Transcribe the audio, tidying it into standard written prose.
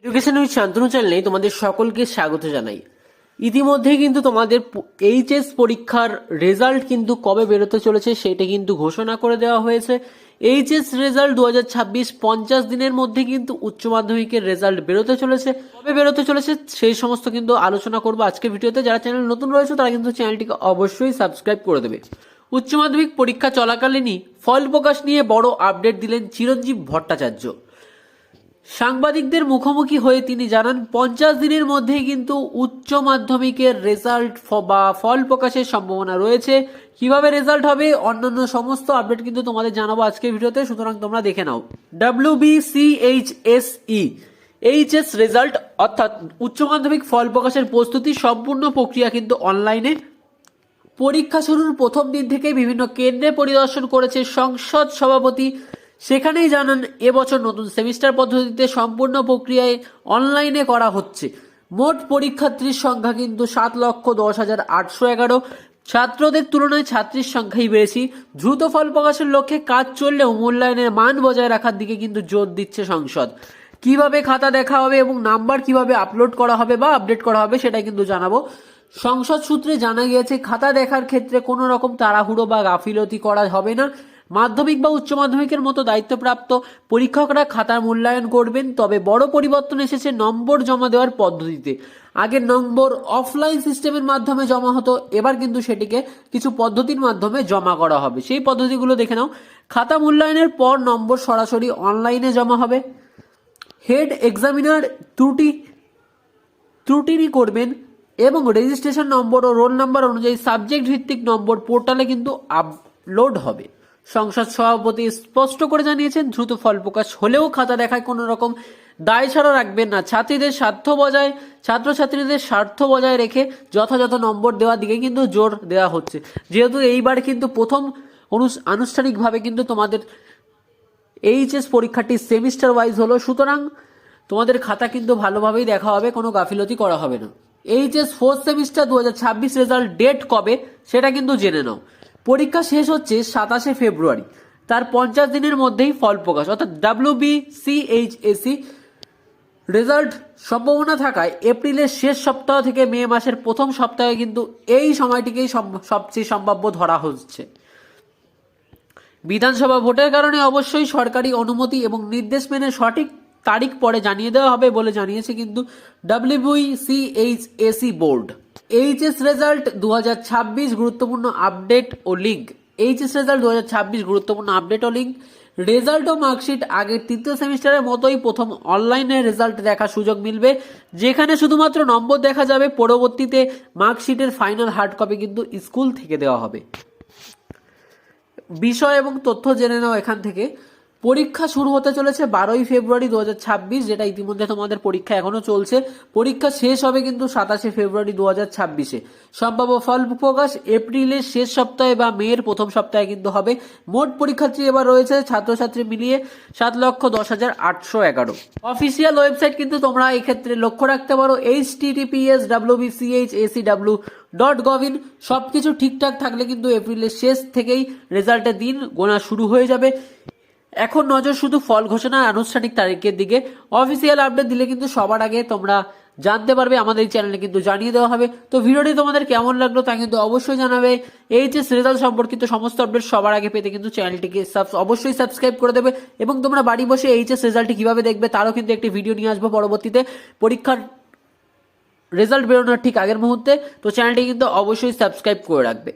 Education with Shantanu চ্যানেলে তোমাদের সকলকে স্বাগত জানাই। ইতিমধ্যেই কিন্তু তোমাদের এইচএস পরীক্ষার রেজাল্ট কিন্তু কবে বেরোতে চলেছে সেটা কিন্তু ঘোষণা করে দেওয়া হয়েছে। এইচএস রেজাল্ট 2026 50 দিনের মধ্যে কিন্তু উচ্চ মাধ্যমিকের রেজাল্ট বেরোতে চলেছে। কবে বেরোতে চলেছে সেই সমস্ত কিন্তু আলোচনা করবো আজকের ভিডিওতে। যারা চ্যানেল নতুন রয়েছে তারা কিন্তু চ্যানেলটিকে অবশ্যই সাবস্ক্রাইব করে দেবে। উচ্চ মাধ্যমিক পরীক্ষা চলাকালীনই ফল প্রকাশ নিয়ে বড় আপডেট দিলেন চিরঞ্জীব ভট্টাচার্য। সাংবাদিকদের মুখোমুখি হয়ে তিনি জানান 50 দিনের মধ্যেই কিন্তু উচ্চ মাধ্যমিকের রেজাল্ট বা ফল প্রকাশের সম্ভাবনা রয়েছে। কিভাবে রেজাল্ট হবে অন্যান্য সমস্ত আপডেট কিন্তু তোমাদের জানাবো আজকের ভিডিওতে, সুতরাং তোমরা দেখে নাও। WBCHSE এইচএস রেজাল্ট অর্থাৎ উচ্চ মাধ্যমিক ফল প্রকাশের প্রস্তুতি সম্পূর্ণ প্রক্রিয়া কিন্তু অনলাইনে। পরীক্ষা শুরুর প্রথম দিন থেকে বিভিন্ন কেন্দ্রে পরিদর্শন করেছে সংসদ সভাপতি। সেখানেই জানান এবছর নতুন সেমিস্টার পদ্ধতিতে সম্পূর্ণ প্রক্রিয়ায় অনলাইনে করা হচ্ছে। মোট পরীক্ষার্থীর সংখ্যা কিন্তু 7,10,811। ছাত্রদের তুলনায় ছাত্রীর সংখ্যাই বেশি। দ্রুত ফল প্রকাশের লক্ষ্যে কাজ চললেও মূল্যায়নের মান বজায় রাখার দিকে কিন্তু জোর দিচ্ছে সংসদ। কিভাবে খাতা দেখা হবে এবং নাম্বার কিভাবে আপলোড করা হবে বা আপডেট করা হবে সেটাই কিন্তু জানাবো। সংসদ সূত্রে জানা গিয়েছে খাতা দেখার ক্ষেত্রে কোনো রকম তাড়াহুড়ো বা গাফিলতি করা হবে না। মাধ্যমিক বা উচ্চ মাধ্যমিকের মতো দায়িত্বপ্রাপ্ত পরীক্ষকরা খাতার মূল্যায়ন করবেন। তবে বড় পরিবর্তন এসেছে নম্বর জমা দেওয়ার পদ্ধতিতে। আগের নম্বর অফলাইন সিস্টেমের মাধ্যমে জমা হতো, এবার কিন্তু সেটিকে কিছু পদ্ধতির মাধ্যমে জমা করা হবে। সেই পদ্ধতিগুলো দেখে নাও। খাতা মূল্যায়নের পর নম্বর সরাসরি অনলাইনে জমা হবে। হেড এক্সামিনার ত্রুটিনি করবেন এবং রেজিস্ট্রেশন নম্বর ও রোল নাম্বার অনুযায়ী সাবজেক্ট ভিত্তিক নম্বর পোর্টালে কিন্তু আপলোড হবে। সংসদ সভাপতি স্পষ্ট করে জানিয়েছেন দ্রুত ফল প্রকাশ হলেও খাতা দেখায় কোনো রকম দায় ছাড়া রাখবেন না। ছাত্রছাত্রীদের স্বার্থ বজায় রেখে যথাযথ নম্বর দেওয়ার দিকে কিন্তু জোর দেওয়া হচ্ছে। যেহেতু এইবার কিন্তু প্রথম আনুষ্ঠানিকভাবে কিন্তু তোমাদের এইচএস পরীক্ষাটি সেমিস্টার ওয়াইজ হলো, সুতরাং তোমাদের খাতা কিন্তু ভালোভাবেই দেখা হবে, কোনো গাফিলতি করা হবে না। HS 4th semester 2026 result date কবে সেটা কিন্তু জেনে নাও। পরীক্ষা শেষ হচ্ছে 27শে ফেব্রুয়ারি। তার 50 দিনের মধ্যেই ফল প্রকাশ অর্থাৎ WBCHSE রেজাল্ট সম্ভাবনা থাকায় এপ্রিলের শেষ সপ্তাহ থেকে মে মাসের প্রথম সপ্তাহে কিন্তু এই সময়টিকেই সবচেয়ে সম্ভাব্য ধরা হচ্ছে। বিধানসভা ভোটের কারণে অবশ্যই সরকারি অনুমতি এবং নির্দেশ মেনে সঠিক তারিখ পরে জানিয়ে দেওয়া হবে বলে জানিয়েছে কিন্তু WBCHSE বোর্ড। এইচএস রেজাল্ট 2026 গুরুত্বপূর্ণ আপডেট ও লিঙ্ক। এইচএস রেজাল্ট 2026 গুরুত্বপূর্ণ আপডেট ও লিঙ্ক। রেজাল্ট ও মার্কশিট আগের তৃতীয় সেমিস্টারের মতোই প্রথম অনলাইনে রেজাল্ট দেখার সুযোগ মিলবে, যেখানে শুধুমাত্র নম্বর দেখা যাবে। পরবর্তীতে মার্কশিটের ফাইনাল হার্ড কপি কিন্তু স্কুল থেকে দেওয়া হবে। বিষয় এবং তথ্য জেনে নাও এখান থেকে। পরীক্ষা শুরু হতে চলেছে 12ই ফেব্রুয়ারি 2026, যেটা ইতিমধ্যে তোমাদের পরীক্ষা এখনো চলছে। পরীক্ষা শেষ হবে কিন্তু 27শে ফেব্রুয়ারি 2026-এ। সম্ভাব্য ফল প্রকাশ এপ্রিলের শেষ সপ্তাহে বা মের প্রথম সপ্তাহে কিন্তু হবে। মোট পরীক্ষার্থী এবার রয়েছে ছাত্রছাত্রী মিলিয়ে 7,10,811। অফিসিয়াল ওয়েবসাইট কিন্তু তোমরা এই ক্ষেত্রে লক্ষ্য রাখতে পারো https://wbchsec.gov.in। সবকিছু ঠিকঠাক থাকলে কিন্তু এপ্রিলের শেষ থেকেই রেজাল্টের দিন গোনা শুরু হয়ে যাবে। এখন নজর শুধু ফল ঘোষণার আনুষ্ঠানিক তারিখের দিকে। অফিসিয়াল আপডেট দিলে কিন্তু সবার আগে তোমরা জানতে পারবে, আমাদের এই চ্যানেলে কিন্তু জানিয়ে দেওয়া হবে। তো ভিডিওটি তোমাদের কেমন লাগলো তা কিন্তু অবশ্যই জানাবে। এইচএস রেজাল্ট সম্পর্কিত সমস্ত আপডেট সবার আগে পেতে কিন্তু চ্যানেলটিকে অবশ্যই সাবস্ক্রাইব করে দেবে এবং তোমরা বাড়ি বসে এইচএস রেজাল্টটি কিভাবে দেখবে তারও কিন্তু একটি ভিডিও নিয়ে আসবো পরবর্তীতে পরীক্ষার রেজাল্ট বেরোনোর ঠিক আগের মুহূর্তে। তো চ্যানেলটি কিন্তু অবশ্যই সাবস্ক্রাইব করে রাখবে।